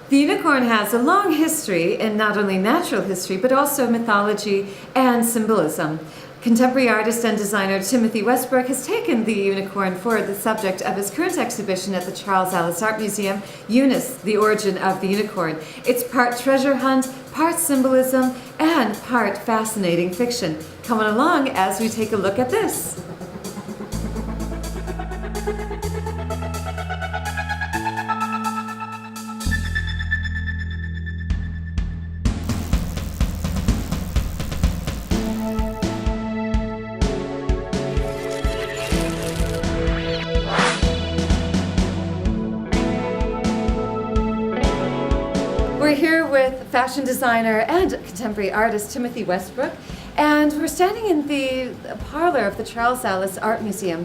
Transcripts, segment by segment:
The unicorn has a long history in not only natural history, but also mythology and symbolism. Contemporary artist and designer Timothy Westbrook has taken the unicorn for the subject of his current exhibition at the Charles Allis Art Museum, Unis, the origin of the unicorn. It's part treasure hunt, part symbolism, and part fascinating fiction. Come on along as we take a look at this. We're here with fashion designer and contemporary artist Timothy Westbrook, and we're standing in the parlor of the Charles Allis Art Museum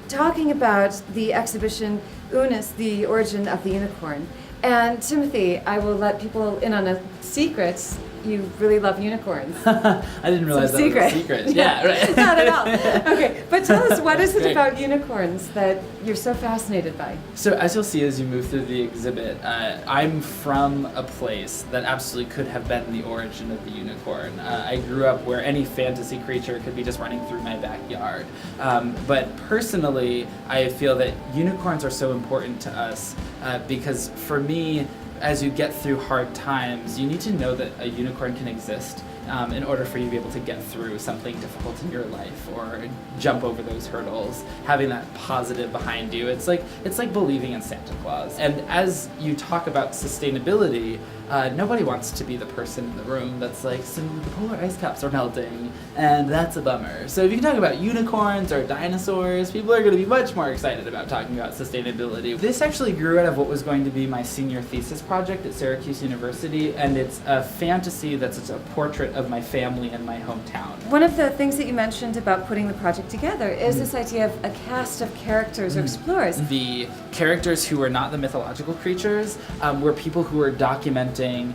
talking about the exhibition Unis, the origin of the unicorn. And Timothy, I will let people in on a secret. You really love unicorns. I didn't realize that was a secret. Yeah, right. Not at all. Okay, but tell us, what is it about unicorns that you're so fascinated by? So as you'll see as you move through the exhibit, I'm from a place that absolutely could have been the origin of the unicorn. I grew up where any fantasy creature could be just running through my backyard. But personally, I feel that unicorns are so important to us because for me, as you get through hard times, you need to know that a unicorn can exist in order for you to be able to get through something difficult in your life or jump over those hurdles. Having that positive behind you, it's like believing in Santa Claus. And as you talk about sustainability, nobody wants to be the person in the room that's like, so the polar ice caps are melting, and that's a bummer. So if you can talk about unicorns or dinosaurs, people are going to be much more excited about talking about sustainability. This actually grew out of what was going to be my senior thesis project at Syracuse University, and it's a fantasy that's a portrait of my family and my hometown. One of the things that you mentioned about putting the project together is this idea of a cast of characters or explorers. The characters who were not the mythological creatures were people who were documenting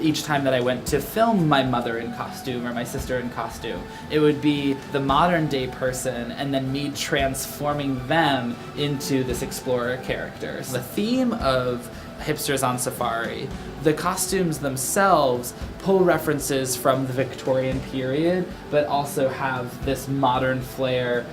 each time that I went to film my mother in costume or my sister in costume. It would be the modern day person and then me transforming them into this explorer character. The theme of Hipsters on Safari, the costumes themselves pull references from the Victorian period, but also have this modern flair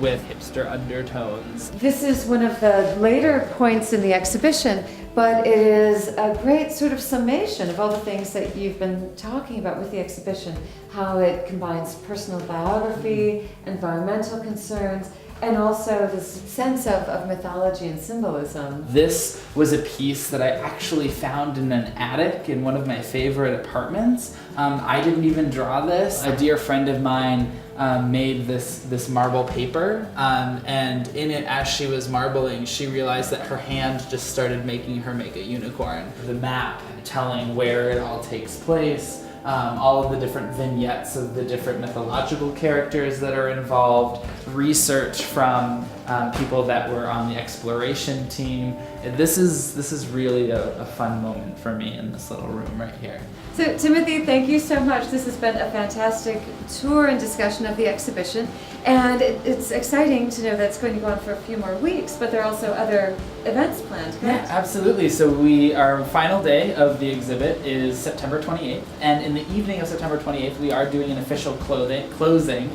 with hipster undertones. This is one of the later points in the exhibition, but it is a great sort of summation of all the things that you've been talking about with the exhibition, how it combines personal biography, environmental concerns, and also this sense of mythology and symbolism. This was a piece that I actually found in an attic in one of my favorite apartments. I didn't even draw this. A dear friend of mine made this marble paper, and in it, as she was marbling, she realized that her hand just started making her make a unicorn. The map telling where it all takes place, all of the different vignettes of the different mythological characters that are involved, research from people that were on the exploration team. This is really a fun moment for me in this little room right here. So Timothy, thank you so much. This has been a fantastic tour and discussion of the exhibition, and it's exciting to know that it's going to go on for a few more weeks, but there are also other events planned, correct? Yeah, absolutely. So our final day of the exhibit is September 28th, and in the evening of September 28th, we are doing an official closing,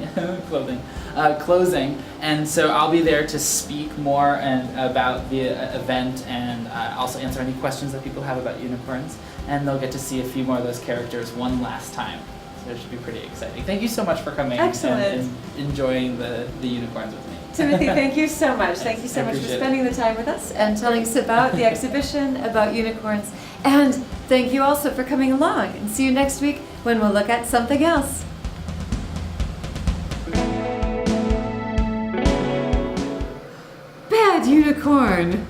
and so I'll be there to speak more about the event and also answer any questions that people have about unicorns, and they'll get to see a few more of those characters one last time. So it should be pretty exciting. Thank you so much for coming and enjoying the unicorns with me. Timothy, thank you so much. Thank you so much for spending the time with us and telling us about the exhibition, about unicorns, and thank you also for coming along, and see you next week when we'll look at something else. Bad unicorn.